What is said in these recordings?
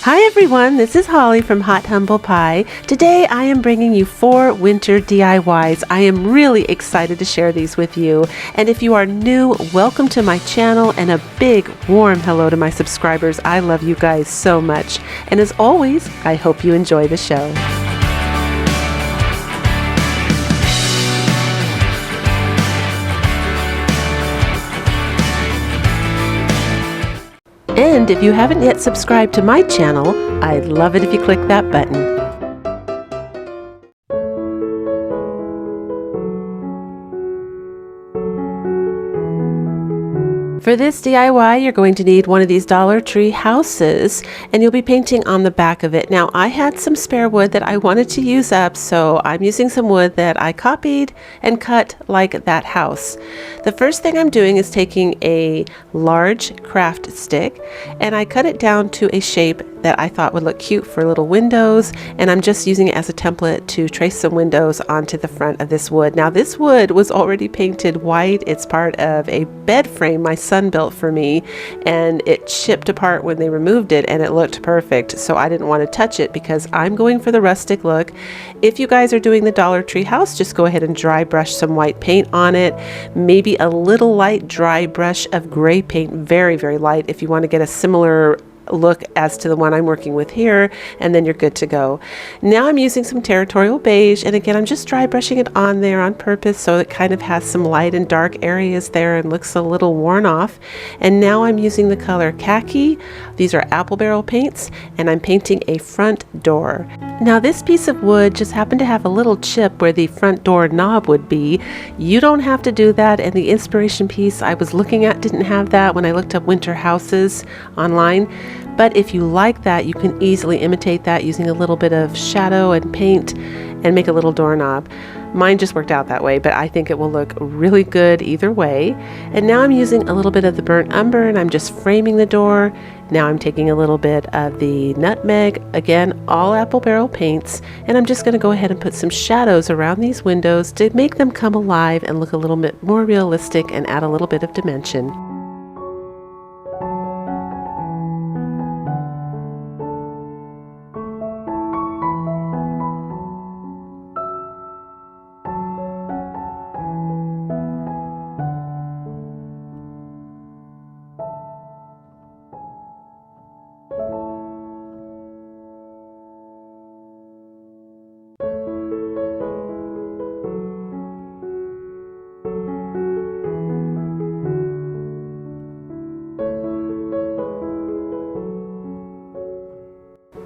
Hi everyone, this is Holly from Hot Humble Pie. Today I am bringing you 4 winter DIYs. I am really excited to share these with you. And if you are new, welcome to my channel and a big warm hello to my subscribers. I love you guys so much. And as always, I hope you enjoy the show. And if you haven't yet subscribed to my channel, I'd love it if you click that button. For this DIY, you're going to need one of these Dollar Tree houses, and you'll be painting on the back of it. Now, I had some spare wood that I wanted to use up, so I'm using some wood that I copied and cut like that house. The first thing I'm doing is taking a large craft stick, and I cut it down to a shape that I thought would look cute for little windows, and I'm just using it as a template to trace some windows onto the front of this wood. Now, this wood was already painted white. It's part of a bed frame my son built for me, and it chipped apart when they removed it, and it looked perfect, so I didn't want to touch it because I'm going for the rustic look. If you guys are doing the Dollar Tree house, just go ahead and dry brush some white paint on it, maybe a little light dry brush of gray paint, very, very light, if you want to get a similar look as to the one I'm working with here, and then you're good to go. Now I'm using some territorial beige, and again I'm just dry brushing it on there on purpose so it kind of has some light and dark areas there and looks a little worn off. And now I'm using the color khaki. These are apple barrel paints, and I'm painting a front door. Now this piece of wood just happened to have a little chip where the front door knob would be. You don't have to do that, and the inspiration piece I was looking at didn't have that when I looked up winter houses online. But if you like that, you can easily imitate that using a little bit of shadow and paint and make a little doorknob. Mine just worked out that way, but I think it will look really good either way. And now I'm using a little bit of the burnt umber, and I'm just framing the door. Now I'm taking a little bit of the nutmeg, again, all apple barrel paints, and I'm just going to go ahead and put some shadows around these windows to make them come alive and look a little bit more realistic and add a little bit of dimension.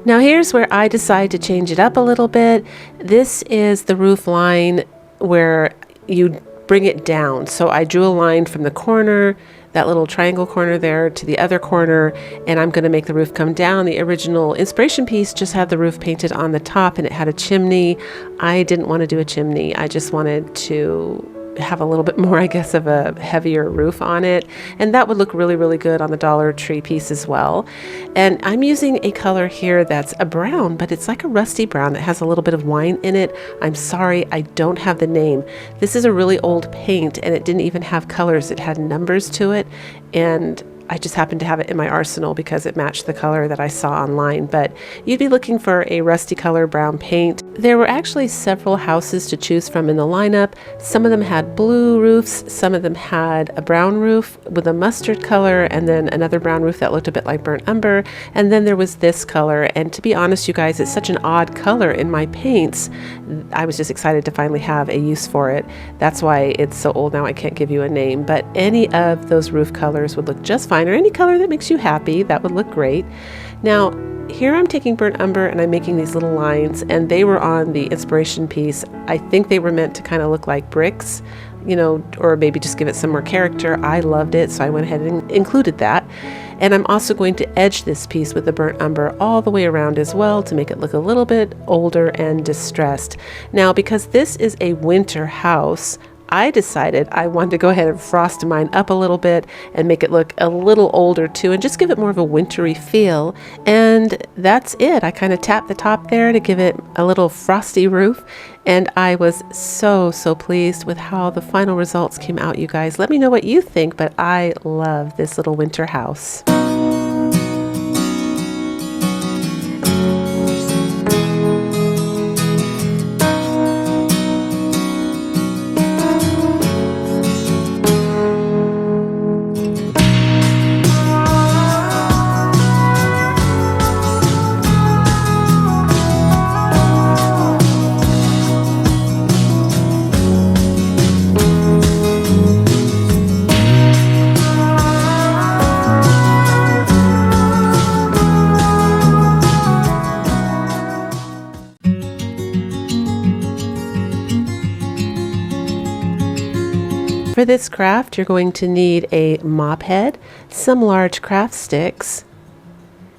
Now here's where I decide to change it up a little bit. This is the roof line where you bring it down. So I drew a line from the corner, that little triangle corner there, to the other corner, and I'm going to make the roof come down. The original inspiration piece just had the roof painted on the top, and it had a chimney. I didn't want to do a chimney. I just wanted to have a little bit more, I guess, of a heavier roof on it, and that would look really, really good on the Dollar Tree piece as well. And I'm using a color here that's a brown, but it's like a rusty brown that has a little bit of wine in it. I'm sorry, I don't have the name. This is a really old paint, and it didn't even have colors. It had numbers to it, and I just happened to have it in my arsenal because it matched the color that I saw online. But you'd be looking for a rusty color brown paint. There were actually several houses to choose from in the lineup. Some of them had blue roofs, some of them had a brown roof with a mustard color, and then another brown roof that looked a bit like burnt umber, and then there was this color. And to be honest, you guys, it's such an odd color in my paints. I was just excited to finally have a use for it. That's why it's so old now I can't give you a name, but any of those roof colors would look just fine, or any color that makes you happy, that would look great. Now here I'm taking burnt umber and I'm making these little lines, and they were on the inspiration piece. I think they were meant to kind of look like bricks, you know, or maybe just give it some more character. I loved it, so I went ahead and included that. And I'm also going to edge this piece with the burnt umber all the way around as well to make it look a little bit older and distressed. Now, because this is a winter house, I decided I wanted to go ahead and frost mine up a little bit and make it look a little older too, and just give it more of a wintry feel. And that's it. I kind of tapped the top there to give it a little frosty roof, and I was so pleased with how the final results came out, you guys. Let me know what you think, but I love this little winter house. For this craft, you're going to need a mop head, some large craft sticks,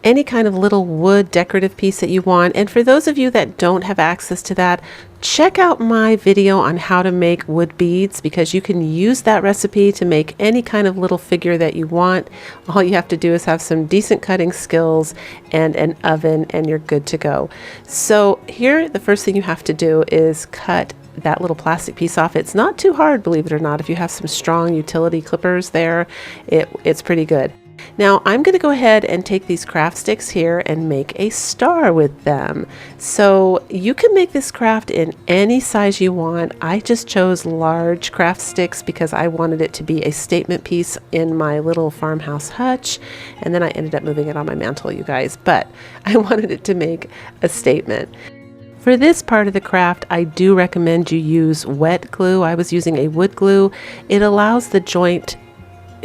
any kind of little wood decorative piece that you want. And for those of you that don't have access to that, check out my video on how to make wood beads, because you can use that recipe to make any kind of little figure that you want. All you have to do is have some decent cutting skills and an oven, and you're good to go. So here, the first thing you have to do is cut that little plastic piece off. It's not too hard, believe it or not. If you have some strong utility clippers there, it's pretty good. Now I'm going to go ahead and take these craft sticks here and make a star with them. So you can make this craft in any size you want. I just chose large craft sticks because I wanted it to be a statement piece in my little farmhouse hutch, and then I ended up moving it on my mantle, you guys, but I wanted it to make a statement. For this part of the craft, I do recommend you use wet glue. I was using a wood glue. It allows the joint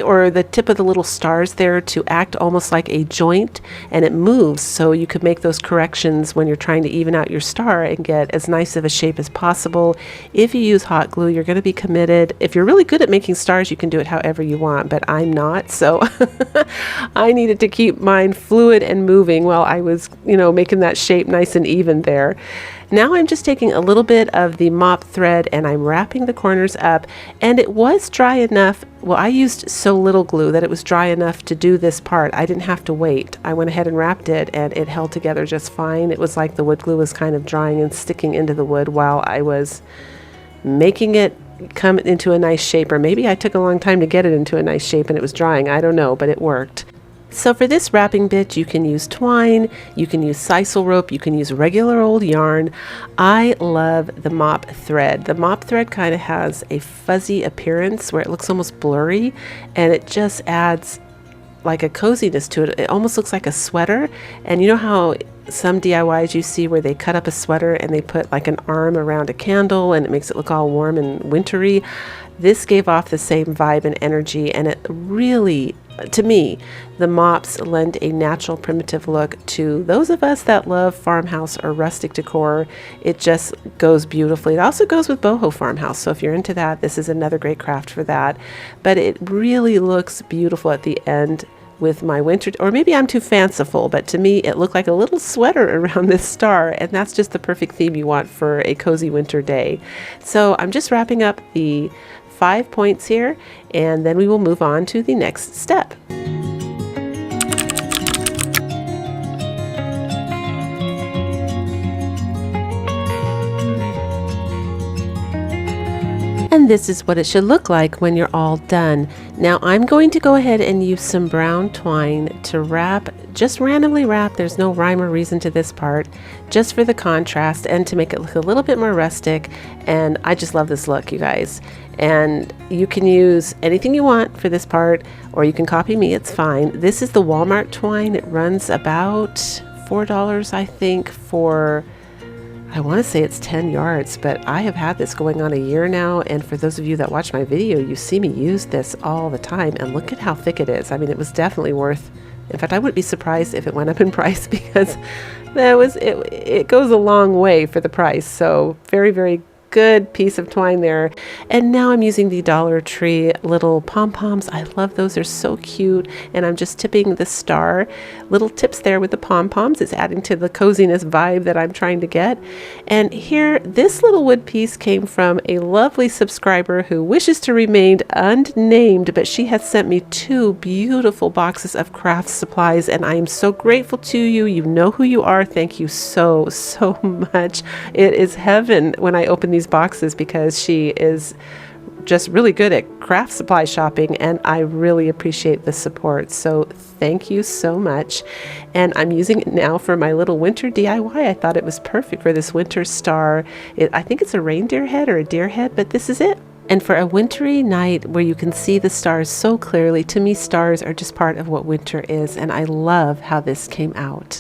or the tip of the little stars there to act almost like a joint, and it moves, so you could make those corrections when you're trying to even out your star and get as nice of a shape as possible. If you use hot glue, you're going to be committed. If you're really good at making stars, you can do it however you want, but I'm not, so I needed to keep mine fluid and moving while I was, making that shape nice and even there. Now I'm just taking a little bit of the mop thread and I'm wrapping the corners up, and it was dry enough. Well, I used so little glue that it was dry enough to do this part. I didn't have to wait. I went ahead and wrapped it, and it held together just fine. It was like the wood glue was kind of drying and sticking into the wood while I was making it come into a nice shape, or maybe I took a long time to get it into a nice shape and it was drying. I don't know, but it worked. So for this wrapping bit, you can use twine, you can use sisal rope, you can use regular old yarn. I love the mop thread. The mop thread kind of has a fuzzy appearance where it looks almost blurry, and it just adds like a coziness to it. It almost looks like a sweater. And you know how some DIYs you see where they cut up a sweater and they put like an arm around a candle and it makes it look all warm and wintry? This gave off the same vibe and energy, and it really, to me, the mops lend a natural primitive look to those of us that love farmhouse or rustic decor. It just goes beautifully. It also goes with boho farmhouse, so if you're into that, this is another great craft for that. But it really looks beautiful at the end with my winter, or maybe I'm too fanciful, but to me it looked like a little sweater around this star, and that's just the perfect theme you want for a cozy winter day. So I'm just wrapping up the 5 points here, and then we will move on to the next step. And this is what it should look like when you're all done. Now I'm going to go ahead and use some brown twine to wrap, just randomly wrap. There's no rhyme or reason to this part, just for the contrast and to make it look a little bit more rustic. And I just love this look, you guys. And you can use anything you want for this part, or you can copy me, it's fine. This is the Walmart twine. It runs about $4, I think, for, I want to say it's 10 yards, but I have had this going on a year now, and for those of you that watch my video, you see me use this all the time, and look at how thick it is. I mean, it was definitely worth, in fact, I wouldn't be surprised if it went up in price, because it goes a long way for the price. So very, very good piece of twine there. And now I'm using the Dollar Tree little pom-poms. I love those, they're so cute. And I'm just tipping the star, little tips there with the pom-poms. It's adding to the coziness vibe that I'm trying to get. And here, this little wood piece came from a lovely subscriber who wishes to remain unnamed, but she has sent me 2 beautiful boxes of craft supplies, and I am so grateful to you. You know who you are. Thank you so, so much. It is heaven when I open these boxes, because she is just really good at craft supply shopping, and I really appreciate the support. So thank you so much. And I'm using it now for my little winter DIY. I thought it was perfect for this winter star. I think it's a reindeer head or a deer head, but this is it. And for a wintry night where you can see the stars so clearly, to me stars are just part of what winter is, and I love how this came out.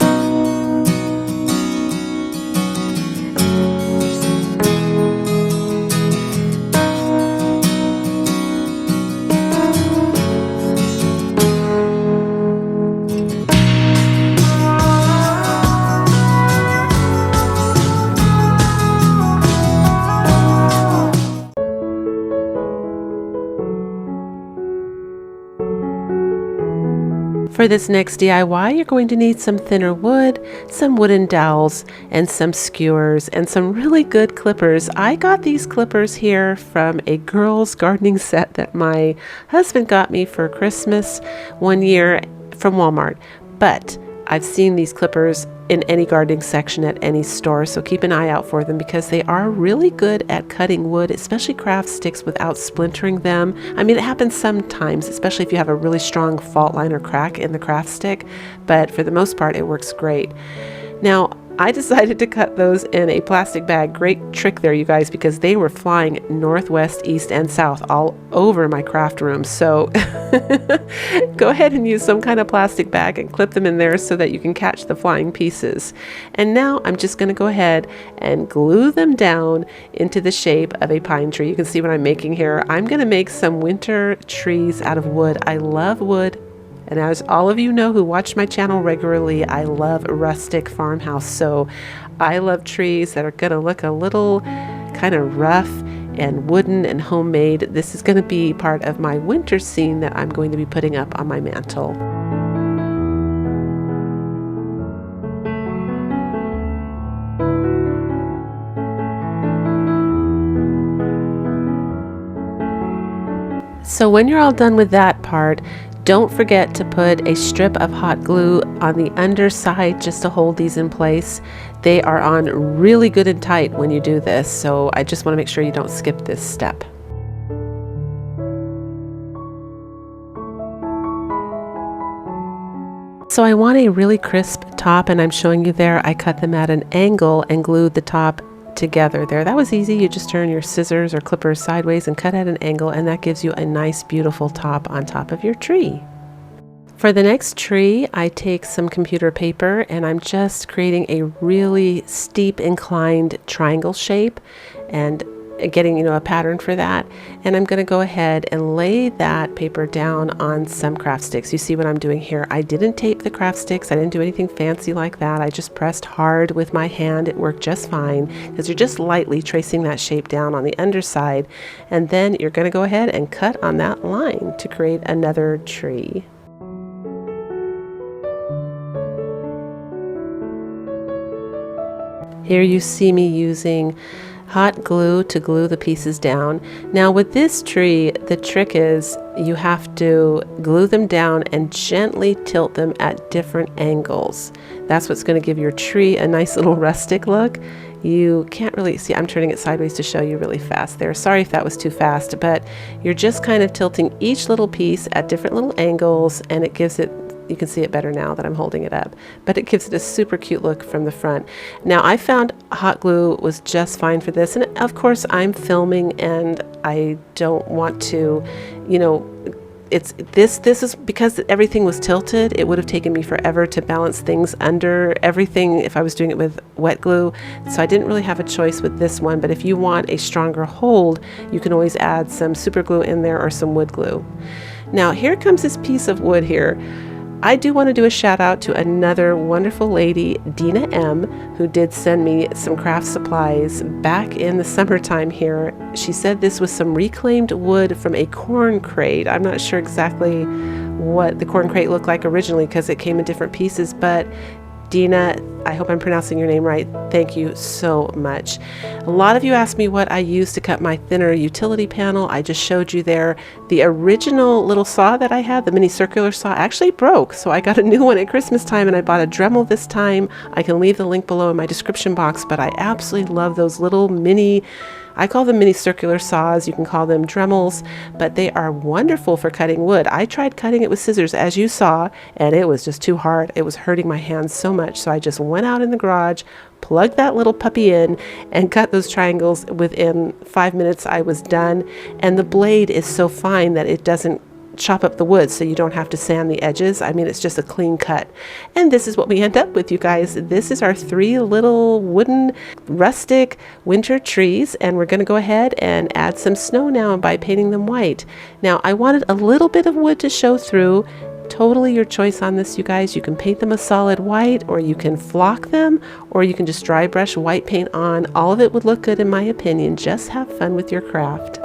For this next DIY, you're going to need some thinner wood, some wooden dowels, and some skewers, and some really good clippers. I got these clippers here from a girls' gardening set that my husband got me for Christmas one year from Walmart. But I've seen these clippers in any gardening section at any store, so keep an eye out for them because they are really good at cutting wood, especially craft sticks, without splintering them. I mean, it happens sometimes, especially if you have a really strong fault line or crack in the craft stick, but for the most part, it works great. Now, I decided to cut those in a plastic bag. Great trick there, you guys, because they were flying northwest, east, and south all over my craft room. So go ahead and use some kind of plastic bag and clip them in there so that you can catch the flying pieces. And now I'm just going to go ahead and glue them down into the shape of a pine tree. You can see what I'm making here. I'm going to make some winter trees out of wood. I love wood. And as all of you know who watch my channel regularly, I love Rustic Farmhouse. So I love trees that are going to look a little kind of rough and wooden and homemade. This is going to be part of my winter scene that I'm going to be putting up on my mantle. So when you're all done with that part, don't forget to put a strip of hot glue on the underside just to hold these in place. They are on really good and tight when you do this, so I just want to make sure you don't skip this step. So I want a really crisp top, and I'm showing you there. I cut them at an angle and glued the top together there. That was easy. You just turn your scissors or clippers sideways and cut at an angle, and that gives you a nice beautiful top on top of your tree. For the next tree, I take some computer paper and I'm just creating a really steep inclined triangle shape and getting a pattern for that. And I'm going to go ahead and lay that paper down on some craft sticks. You see what I'm doing here. I didn't tape the craft sticks. I didn't do anything fancy like that. I just pressed hard with my hand. It worked just fine because you're just lightly tracing that shape down on the underside. And then you're going to go ahead and cut on that line to create another tree. Here you see me using hot glue to glue the pieces down. Now with this tree, the trick is you have to glue them down and gently tilt them at different angles. That's what's going to give your tree a nice little rustic look. You can't really see, I'm turning it sideways to show you really fast there. Sorry if that was too fast, but you're just kind of tilting each little piece at different little angles, and it gives it, you can see it better now that I'm holding it up, but it gives it a super cute look from the front. Now I found hot glue was just fine for this, and of course I'm filming and I don't want to, this is because everything was tilted. It would have taken me forever to balance things under everything if I was doing it with wet glue. So I didn't really have a choice with this one, but if you want a stronger hold, you can always add some super glue in there or some wood glue. Now here comes this piece of wood here. I do want to do a shout out to another wonderful lady, Dina M., who did send me some craft supplies back in the summertime here. She said this was some reclaimed wood from a corn crate. I'm not sure exactly what the corn crate looked like originally because it came in different pieces, but Dina, I hope I'm pronouncing your name right. Thank you so much. A lot of you asked me what I used to cut my thinner utility panel. I just showed you there. The original little saw that I had, the mini circular saw, actually broke. So I got a new one at Christmas time and I bought a Dremel this time. I can leave the link below in my description box, but I absolutely love those little mini, I call them mini circular saws. You can call them Dremels, but they are wonderful for cutting wood. I tried cutting it with scissors, as you saw, and it was just too hard. It was hurting my hands so much. So I just went out in the garage, plugged that little puppy in, and cut those triangles. Within 5 minutes, I was done. And the blade is so fine that it doesn't chop up the wood, so you don't have to sand the edges. I mean, it's just a clean cut. And this is what we end up with, you guys. This is our 3 little wooden rustic winter trees, and we're going to go ahead and add some snow now by painting them white. Now I wanted a little bit of wood to show through. Totally your choice on this, you guys. You can paint them a solid white, or you can flock them, or you can just dry brush white paint on. All of it would look good in my opinion. Just have fun with your craft.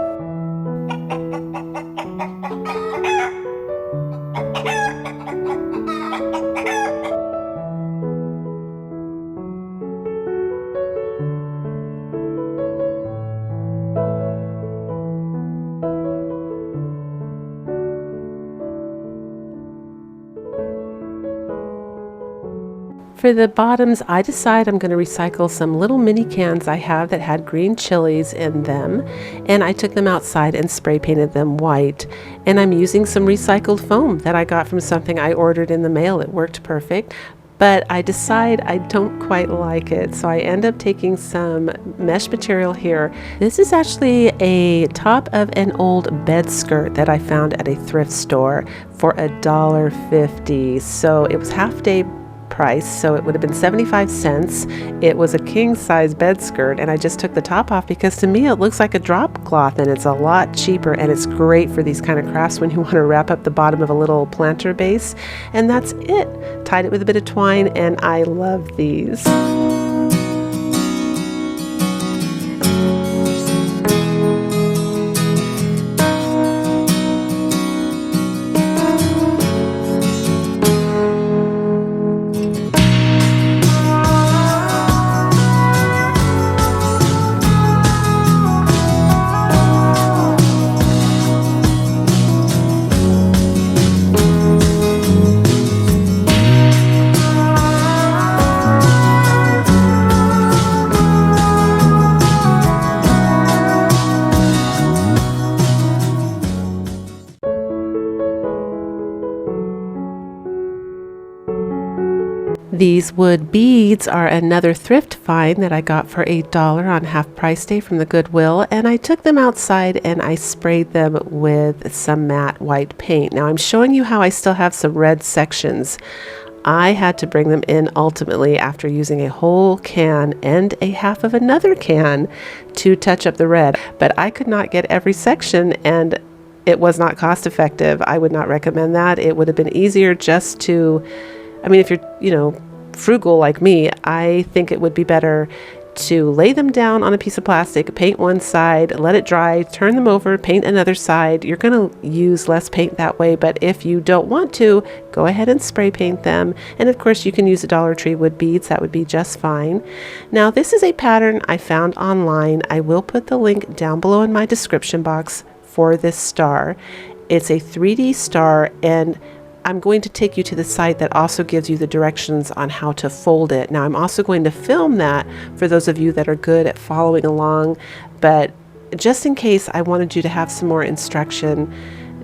for the bottoms, I decide I'm going to recycle some little mini cans I have that had green chilies in them, and I took them outside and spray painted them white. And I'm using some recycled foam that I got from something I ordered in the mail. It worked perfect. But I decide I don't quite like it, so I end up taking some mesh material here. This is actually a top of an old bed skirt that I found at a thrift store for $1.50. So it was half day price, so it would have been 75 cents. It was a king size bed skirt, and I just took the top off because to me it looks like a drop cloth, and it's a lot cheaper, and it's great for these kind of crafts when you want to wrap up the bottom of a little planter base. And that's it. Tied it with a bit of twine, and I love these. These wood beads are another thrift find that I got for $8 on half price day from the Goodwill, and I took them outside and I sprayed them with some matte white paint. Now I'm showing you how I still have some red sections. I had to bring them in ultimately after using a whole can and a half of another can to touch up the red, but I could not get every section, and it was not cost effective. I would not recommend that. It would have been easier just to, I mean, if you're, frugal like me, I think it would be better to lay them down on a piece of plastic, paint one side, let it dry, turn them over, paint another side. You're going to use less paint that way, but if you don't want to, go ahead and spray paint them. And of course, you can use a Dollar Tree wood beads. That would be just fine. Now, this is a pattern I found online. I will put the link down below in my description box for this star. It's a 3D star, and I'm going to take you to the site that also gives you the directions on how to fold it. Now, I'm also going to film that for those of you that are good at following along, but just in case, I wanted you to have some more instruction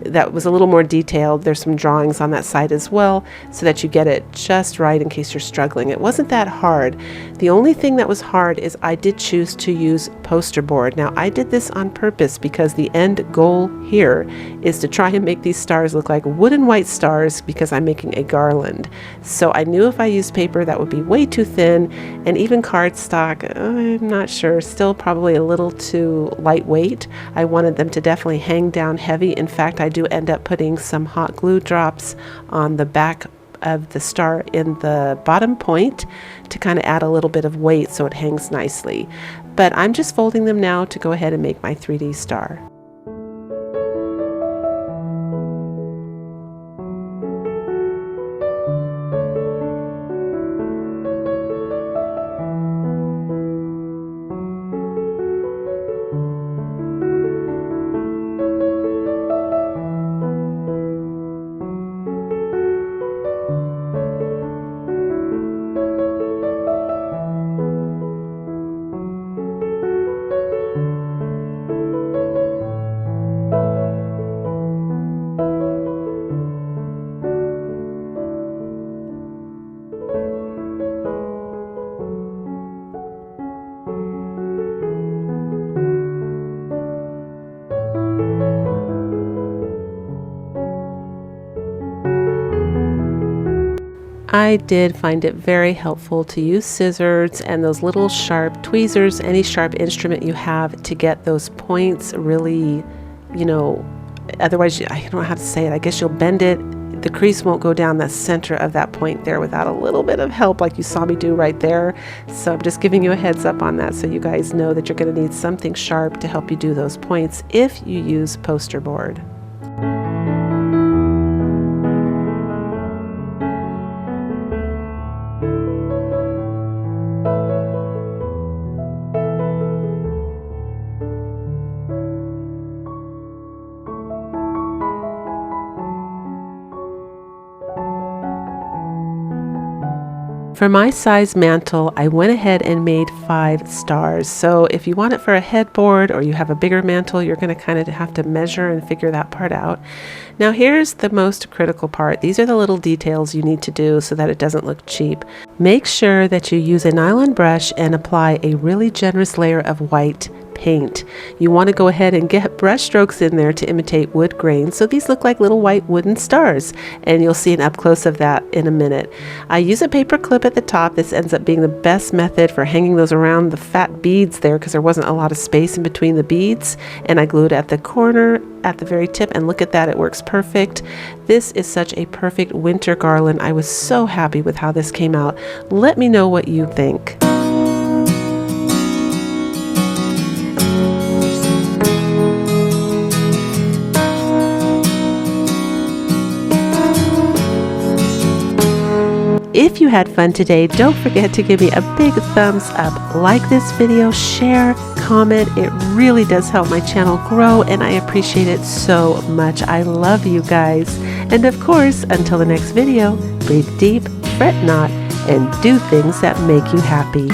that was a little more detailed. There's some drawings on that site as well, so that you get it just right in case you're struggling. It wasn't that hard. The only thing that was hard is I did choose to use poster board. Now, I did this on purpose because the end goal here is to try and make these stars look like wooden white stars because I'm making a garland. So I knew if I used paper that would be way too thin, and even cardstock, I'm not sure, still probably a little too lightweight. I wanted them to definitely hang down heavy. In fact, I do end up putting some hot glue drops on the back of the star in the bottom point to kind of add a little bit of weight so it hangs nicely. But I'm just folding them now to go ahead and make my 3D star. I did find it very helpful to use scissors and those little sharp tweezers, any sharp instrument you have, to get those points really, otherwise, I don't know how to say it. I guess you'll bend it. The crease won't go down the center of that point there without a little bit of help like you saw me do right there. So I'm just giving you a heads up on that so you guys know that you're going to need something sharp to help you do those points if you use poster board. For my size mantle, I went ahead and made 5 stars. So if you want it for a headboard or you have a bigger mantle, you're going to kind of have to measure and figure that part out. Now here's the most critical part. These are the little details you need to do so that it doesn't look cheap. Make sure that you use a nylon brush and apply a really generous layer of white paint. You want to go ahead and get brush strokes in there to imitate wood grain, so these look like little white wooden stars, and you'll see an up close of that in a minute. I use a paper clip at the top. This ends up being the best method for hanging those around the fat beads there because there wasn't a lot of space in between the beads, and I glued it at the corner at the very tip, and look at that, it works perfect. This is such a perfect winter garland. I was so happy with how this came out. Let me know what you think. If you had fun today, don't forget to give me a big thumbs up, like this video, share, comment. It really does help my channel grow, and I appreciate it so much. I love you guys. And of course, until the next video, breathe deep, fret not, and do things that make you happy.